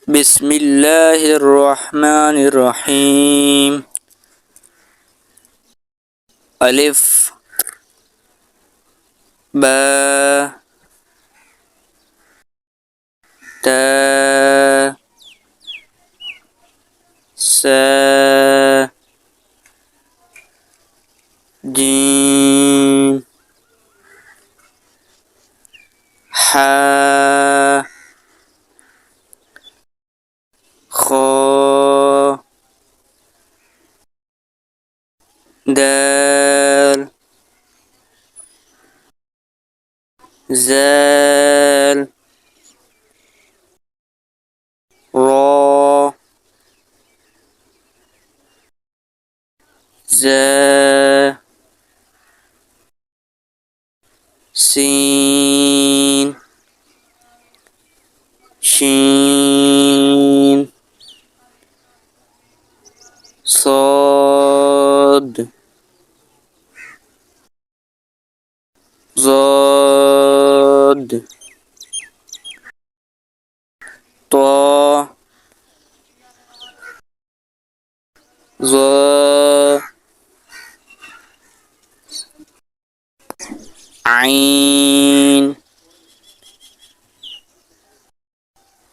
بسم الله الرحمن الرحيم. ألف با تا سا جيم حا خا دال زال را زا سين شين صاد ضاد طا ظا عين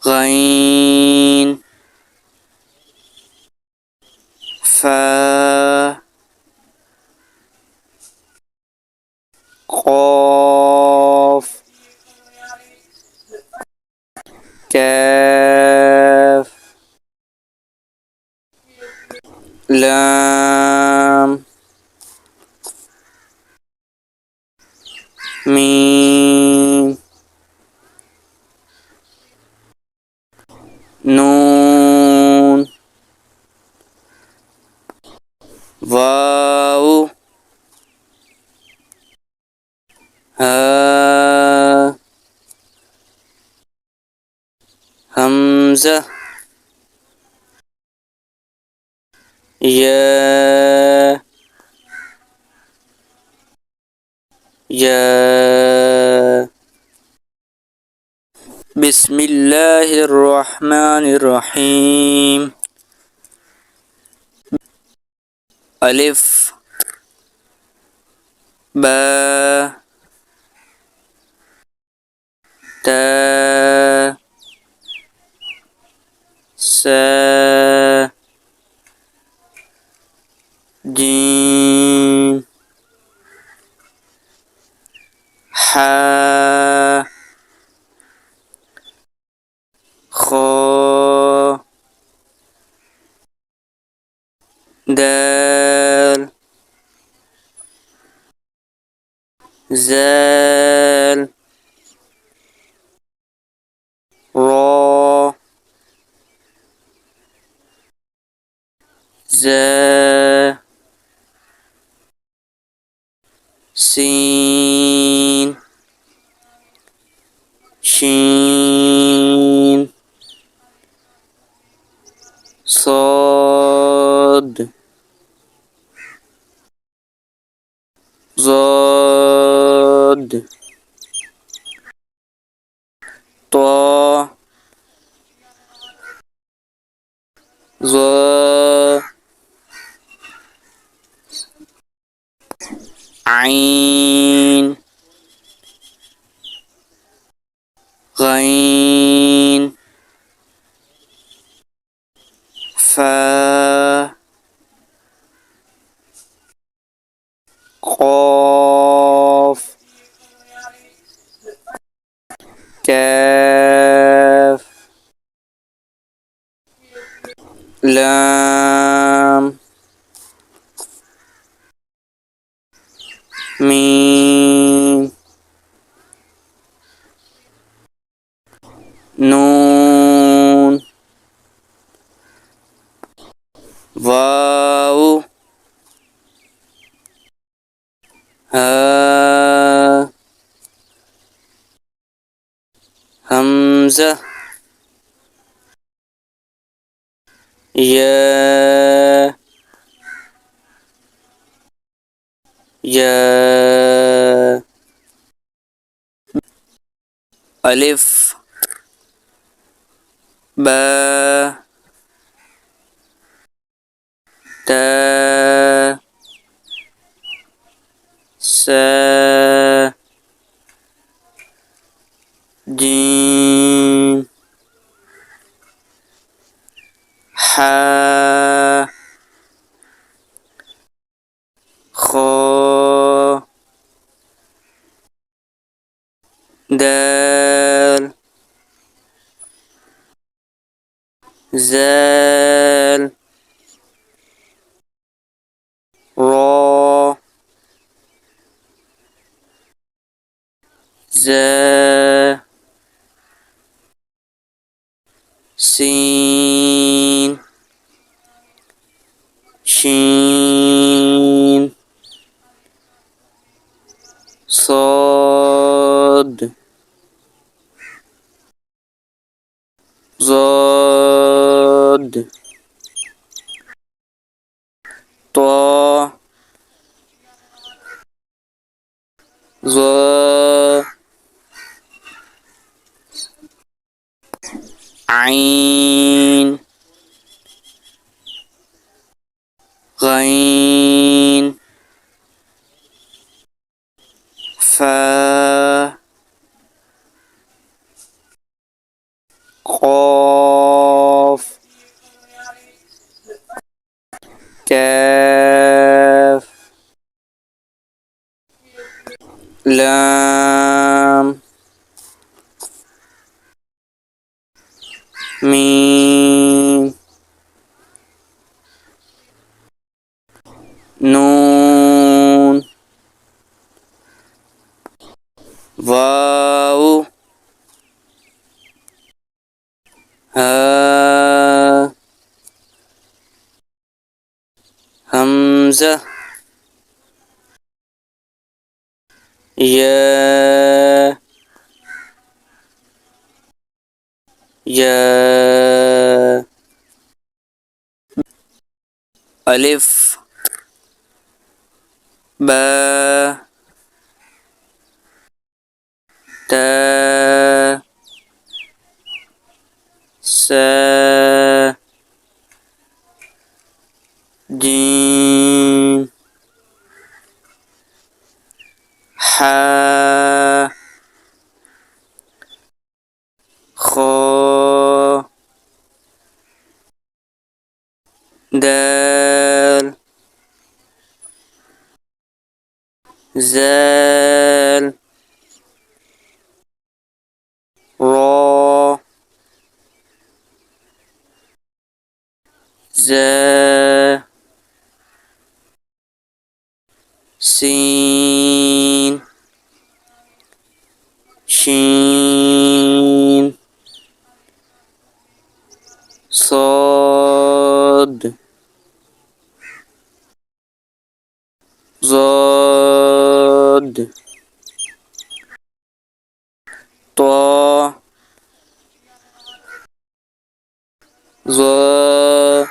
غين فا قاف كاف لام ميم نون واو ها همزة يا يا بسم الله الرحمن الرحيم. ألف با تا سا جيم حا خا دال زال را زا سين شين صاد ضاد طا ظا عين غين فا قاف كاف لام ميم نون واو ها همزة يا يا ألف با تا سا جيم حا خا دال زال را زا سين شين صاد ضاد طا ظا عين غين فا قاف كاف لام ميم نون واو ها همزة يا يا ألف با تا سا جيم حا خا دال زال را زا سين شين صاد ضاد طا ظا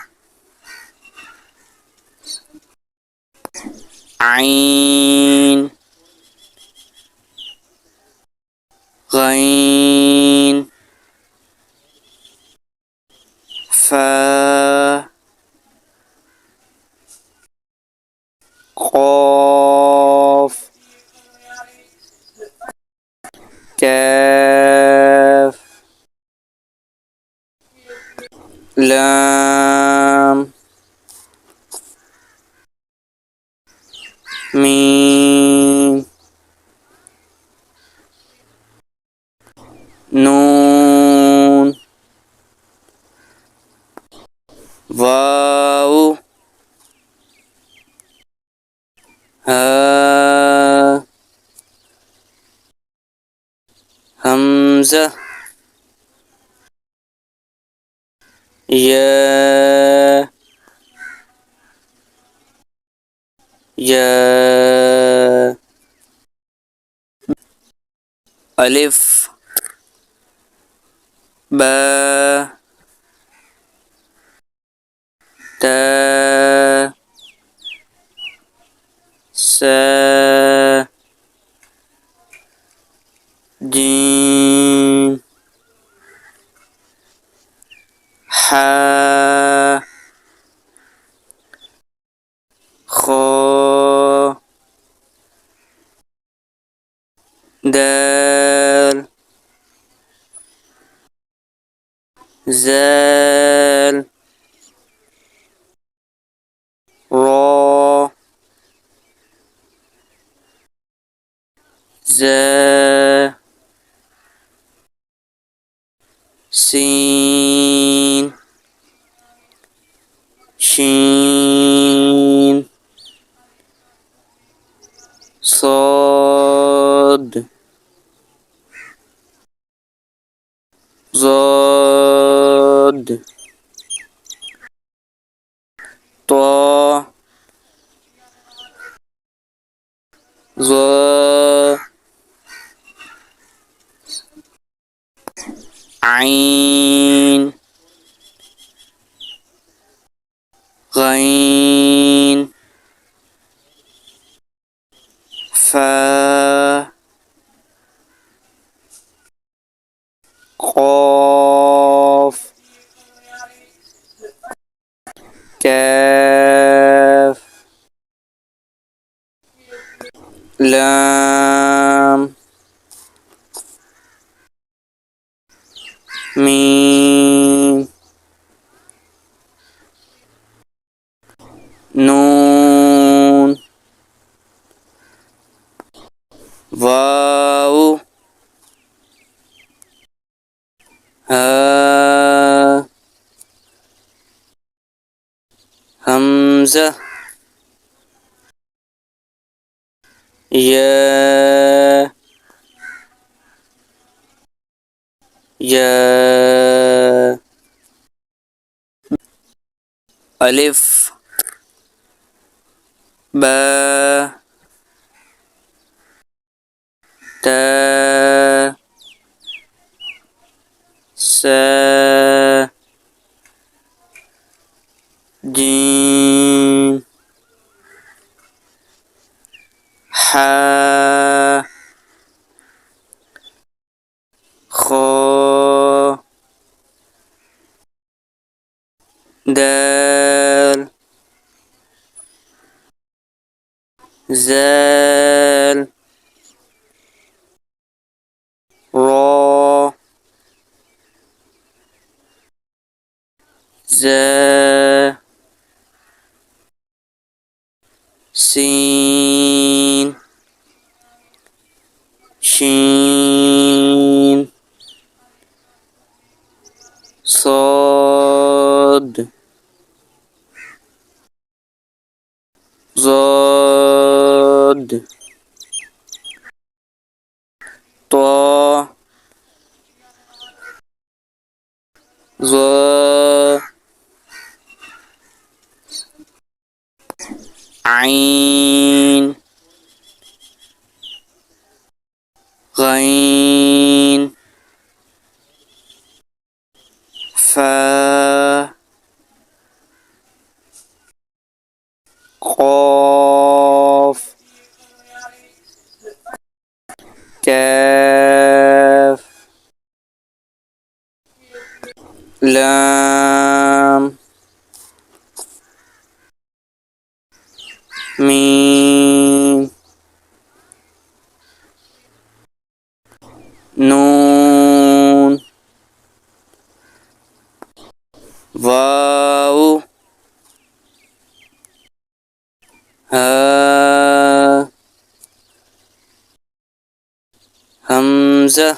عين غين فا قاف كاف لام ميم نون واو ها همزة يا يا ألف با تا سا جيم حا خا دال زال را زا سين شين صاد ضاد طا ظا عين غين فا قاف كاف لام ميم نون واو ها همزة يا يا ألف با تا سا جيم حا خا دال زال را زا سين شين صاد ضاد طا ظا عين غين فا قاف كاف لام ميم نون واو ها همزة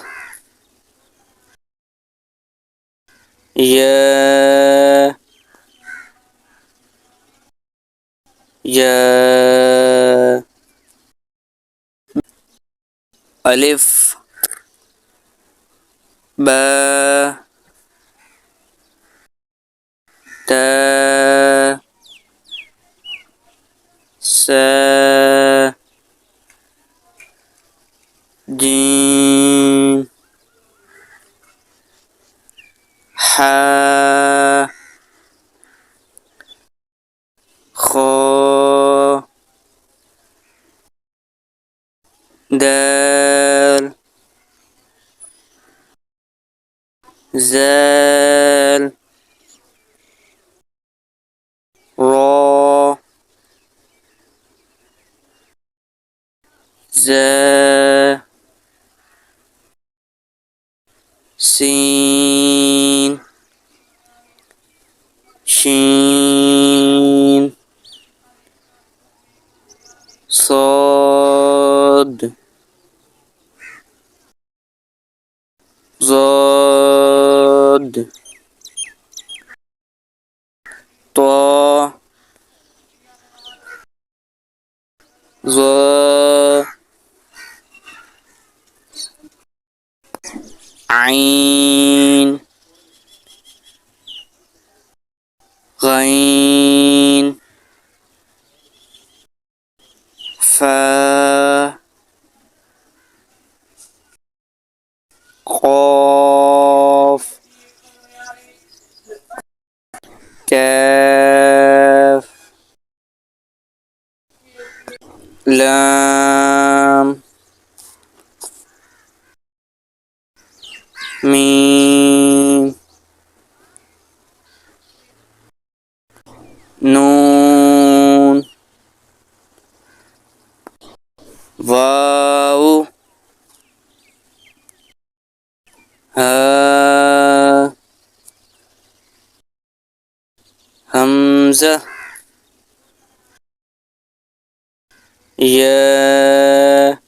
يا يا ألف با تا سا جيم حا خا دال زال زا سين شين صاد ضاد طا ظا عين غين فا قاف كاف لام ميم نون واو ها همزة يا